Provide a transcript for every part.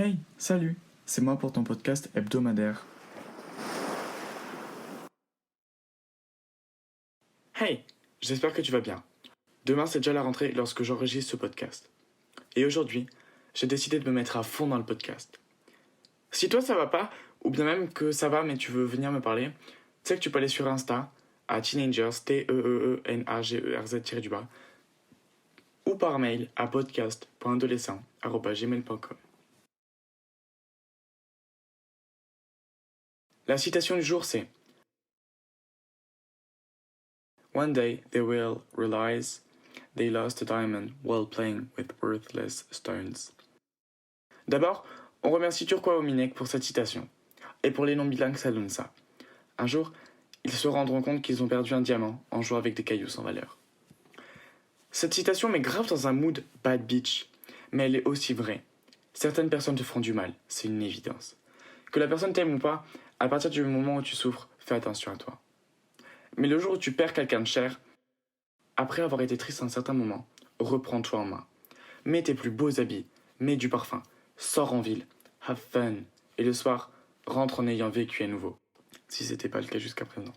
Hey, salut, c'est moi pour ton podcast hebdomadaire. Hey, j'espère que tu vas bien. Demain, c'est déjà la rentrée lorsque j'enregistre ce podcast. Et aujourd'hui, j'ai décidé de me mettre à fond dans le podcast. Si toi ça va pas, ou bien même que ça va mais tu veux venir me parler, tu sais que tu peux aller sur Insta, à teenagers, TEEENAGERZ-, ou par mail à podcast.adolescent@gmail.com. La citation du jour c'est: One day they will realize they lost a diamond while playing with worthless stones. D'abord, on remercie Turquoise Ominek pour cette citation, et pour les non-bilingues ça donne ça. Un jour, ils se rendront compte qu'ils ont perdu un diamant en jouant avec des cailloux sans valeur. Cette citation met grave dans un mood bad bitch, mais elle est aussi vraie. Certaines personnes te feront du mal, c'est une évidence. Que la personne t'aime ou pas, à partir du moment où tu souffres, fais attention à toi. Mais le jour où tu perds quelqu'un de cher, après avoir été triste un certain moment, reprends-toi en main. Mets tes plus beaux habits, mets du parfum, sors en ville, have fun, et le soir, rentre en ayant vécu à nouveau, si c'était pas le cas jusqu'à présent.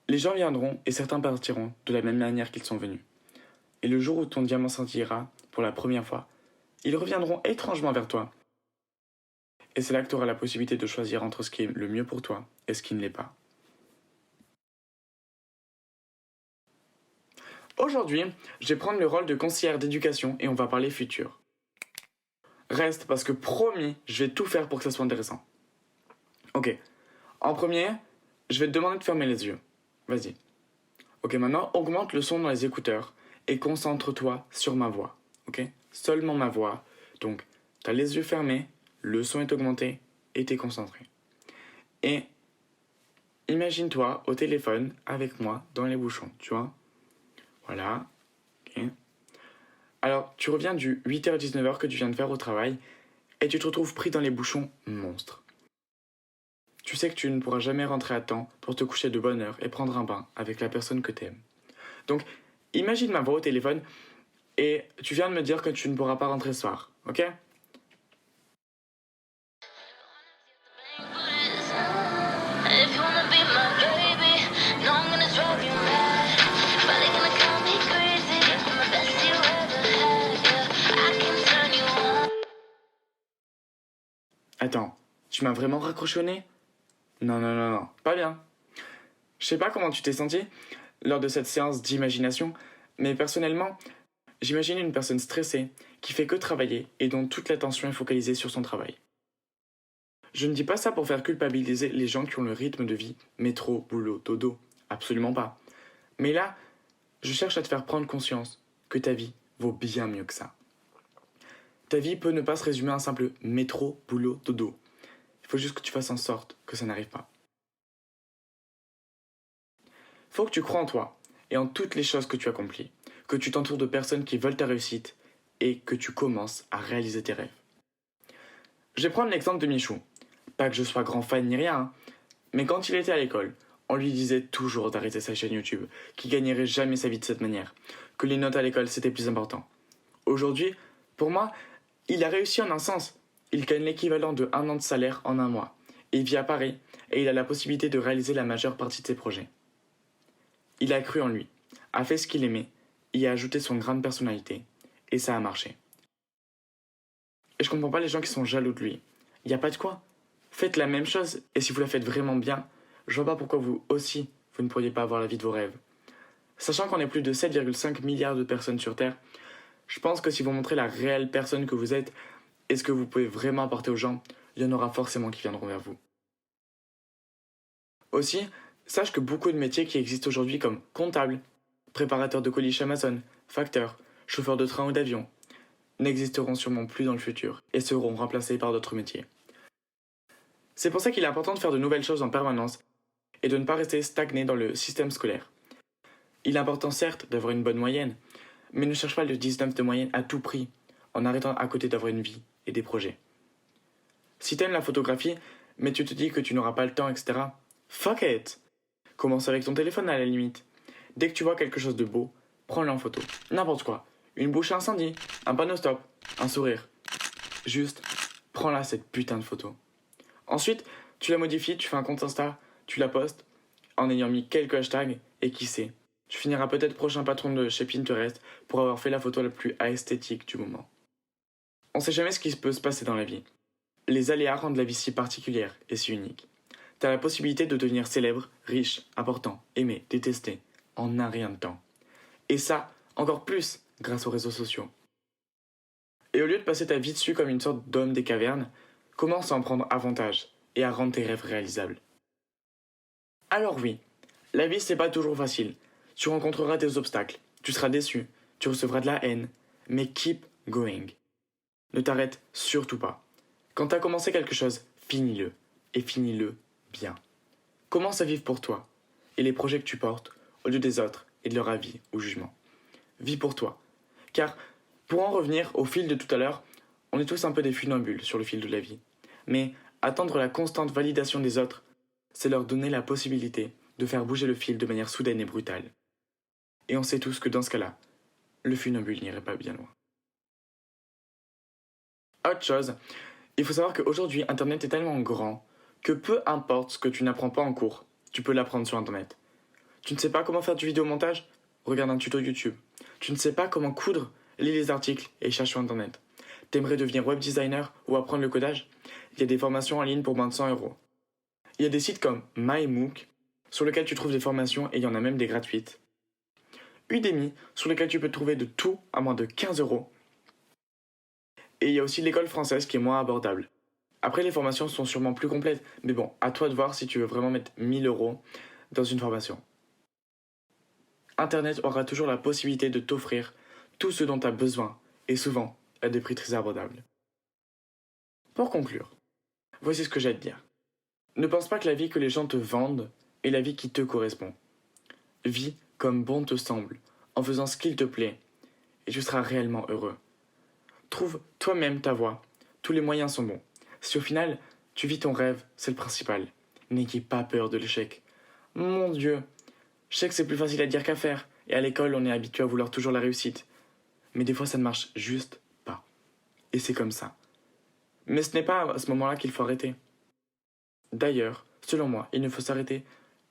Les gens viendront et certains partiront de la même manière qu'ils sont venus. Et le jour où ton diamant scintillera pour la première fois, ils reviendront étrangement vers toi. Et c'est là que tu auras la possibilité de choisir entre ce qui est le mieux pour toi et ce qui ne l'est pas. Aujourd'hui, je vais prendre le rôle de conseillère d'éducation et on va parler futur. Reste parce que promis, je vais tout faire pour que ça soit intéressant. Ok, en premier, je vais te demander de fermer les yeux. Vas-y. Ok, maintenant, augmente le son dans les écouteurs et concentre-toi sur ma voix. Ok? Seulement ma voix. Donc, tu as les yeux fermés, le son est augmenté et tu es concentré. Et imagine-toi au téléphone avec moi dans les bouchons, tu vois? Voilà. Ok. Alors, tu reviens du 8h-19h que tu viens de faire au travail et tu te retrouves pris dans les bouchons monstres. Tu sais que tu ne pourras jamais rentrer à temps pour te coucher de bonne heure et prendre un bain avec la personne que tu aimes. Donc, imagine ma voix au téléphone et tu viens de me dire que tu ne pourras pas rentrer ce soir, ok? Attends, tu m'as vraiment raccroché au nez? Non, pas bien. Je sais pas comment tu t'es senti lors de cette séance d'imagination, mais personnellement, j'imagine une personne stressée qui fait que travailler et dont toute l'attention est focalisée sur son travail. Je ne dis pas ça pour faire culpabiliser les gens qui ont le rythme de vie métro, boulot, dodo. Absolument pas. Mais là, je cherche à te faire prendre conscience que ta vie vaut bien mieux que ça. Ta vie peut ne pas se résumer à un simple métro, boulot, dodo. Il faut juste que tu fasses en sorte que ça n'arrive pas. Il faut que tu crois en toi et en toutes les choses que tu accomplis, que tu t'entoures de personnes qui veulent ta réussite et que tu commences à réaliser tes rêves. Je vais prendre l'exemple de Michou. Pas que je sois grand fan ni rien, hein, mais quand il était à l'école, on lui disait toujours d'arrêter sa chaîne YouTube, qu'il gagnerait jamais sa vie de cette manière, que les notes à l'école c'était plus important. Aujourd'hui, pour moi, il a réussi en un sens. Il gagne l'équivalent de 1 an de salaire en un mois. Il vit à Paris et il a la possibilité de réaliser la majeure partie de ses projets. Il a cru en lui, a fait ce qu'il aimait, y a ajouté son grain de personnalité, et ça a marché. Et je comprends pas les gens qui sont jaloux de lui. Y a pas de quoi. Faites la même chose, et si vous la faites vraiment bien, je vois pas pourquoi vous aussi, vous ne pourriez pas avoir la vie de vos rêves. Sachant qu'on est plus de 7,5 milliards de personnes sur Terre, je pense que si vous montrez la réelle personne que vous êtes et ce que vous pouvez vraiment apporter aux gens, il y en aura forcément qui viendront vers vous. Aussi, sache que beaucoup de métiers qui existent aujourd'hui comme comptable, préparateur de colis chez Amazon, facteur, chauffeur de train ou d'avion, n'existeront sûrement plus dans le futur et seront remplacés par d'autres métiers. C'est pour ça qu'il est important de faire de nouvelles choses en permanence et de ne pas rester stagné dans le système scolaire. Il est important certes d'avoir une bonne moyenne, mais ne cherche pas le 19 de moyenne à tout prix, en arrêtant à côté d'avoir une vie et des projets. Si t'aimes la photographie, mais tu te dis que tu n'auras pas le temps, etc., fuck it! Commence avec ton téléphone à la limite. Dès que tu vois quelque chose de beau, prends-le en photo. N'importe quoi. Une bouche à incendie, un panneau stop, un sourire. Juste, prends là cette putain de photo. Ensuite, tu la modifies, tu fais un compte Insta, tu la postes en ayant mis quelques hashtags et qui sait, tu finiras peut-être prochain patron de chez Pinterest pour avoir fait la photo la plus esthétique du moment. On sait jamais ce qui peut se passer dans la vie. Les aléas rendent la vie si particulière et si unique. T'as la possibilité de devenir célèbre, riche, important, aimé, détesté, en un rien de temps. Et ça, encore plus grâce aux réseaux sociaux. Et au lieu de passer ta vie dessus comme une sorte d'homme des cavernes, commence à en prendre avantage et à rendre tes rêves réalisables. Alors oui, la vie c'est pas toujours facile. Tu rencontreras des obstacles, tu seras déçu, tu recevras de la haine, mais keep going. Ne t'arrête surtout pas. Quand t'as commencé quelque chose, finis-le, et finis-le bien. Commence à vivre pour toi, et les projets que tu portes, au lieu des autres et de leur avis ou jugement. Vis pour toi. Car, pour en revenir au fil de tout à l'heure, on est tous un peu des funambules sur le fil de la vie. Mais attendre la constante validation des autres, c'est leur donner la possibilité de faire bouger le fil de manière soudaine et brutale. Et on sait tous que dans ce cas-là, le funambule n'irait pas bien loin. Autre chose, il faut savoir qu'aujourd'hui, Internet est tellement grand que peu importe ce que tu n'apprends pas en cours, tu peux l'apprendre sur Internet. Tu ne sais pas comment faire du vidéomontage? Regarde un tuto YouTube. Tu ne sais pas comment coudre? Lis les articles et cherche sur Internet. T'aimerais devenir web designer ou apprendre le codage? Il y a des formations en ligne pour moins de 100 €. Il y a des sites comme MyMOOC, sur lesquels tu trouves des formations et il y en a même des gratuites. Udemy, sur lesquels tu peux trouver de tout à moins de 15 €. Et il y a aussi l'école française qui est moins abordable. Après, les formations sont sûrement plus complètes, mais bon, à toi de voir si tu veux vraiment mettre 1000 € dans une formation. Internet aura toujours la possibilité de t'offrir tout ce dont tu as besoin, et souvent à des prix très abordables. Pour conclure, voici ce que j'ai à te dire. Ne pense pas que la vie que les gens te vendent est la vie qui te correspond. Vis comme bon te semble, en faisant ce qu'il te plaît, et tu seras réellement heureux. Trouve toi-même ta voie, tous les moyens sont bons. Si au final, tu vis ton rêve, c'est le principal. N'ayez pas peur de l'échec. Mon Dieu, je sais que c'est plus facile à dire qu'à faire, et à l'école, on est habitué à vouloir toujours la réussite. Mais des fois, ça ne marche juste pas. Et c'est comme ça. Mais ce n'est pas à ce moment-là qu'il faut arrêter. D'ailleurs, selon moi, il ne faut s'arrêter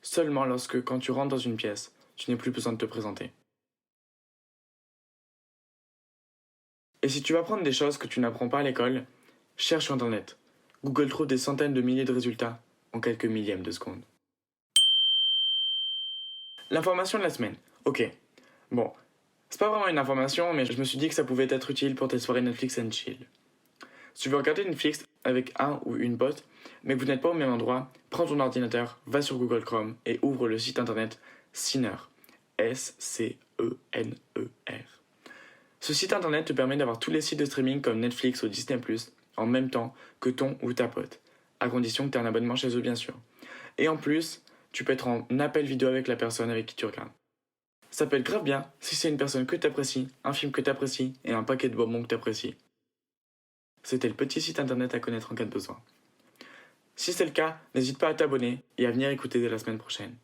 seulement lorsque, quand tu rentres dans une pièce, tu n'as plus besoin de te présenter. Et si tu veux apprendre des choses que tu n'apprends pas à l'école, cherche sur Internet. Google trouve des centaines de milliers de résultats en quelques millièmes de seconde. L'information de la semaine. Ok. Bon, c'est pas vraiment une information, mais je me suis dit que ça pouvait être utile pour tes soirées Netflix and chill. Si tu veux regarder Netflix avec un ou une pote, mais que vous n'êtes pas au même endroit, prends ton ordinateur, va sur Google Chrome et ouvre le site internet Scener. S-C-E-N-E-R. Ce site internet te permet d'avoir tous les sites de streaming comme Netflix ou Disney+, en même temps que ton ou ta pote, à condition que tu aies un abonnement chez eux bien sûr. Et en plus, tu peux être en appel vidéo avec la personne avec qui tu regardes. Ça peut être grave bien si c'est une personne que tu apprécies, un film que tu apprécies et un paquet de bonbons que tu apprécies. C'était le petit site internet à connaître en cas de besoin. Si c'est le cas, n'hésite pas à t'abonner et à venir écouter dès la semaine prochaine.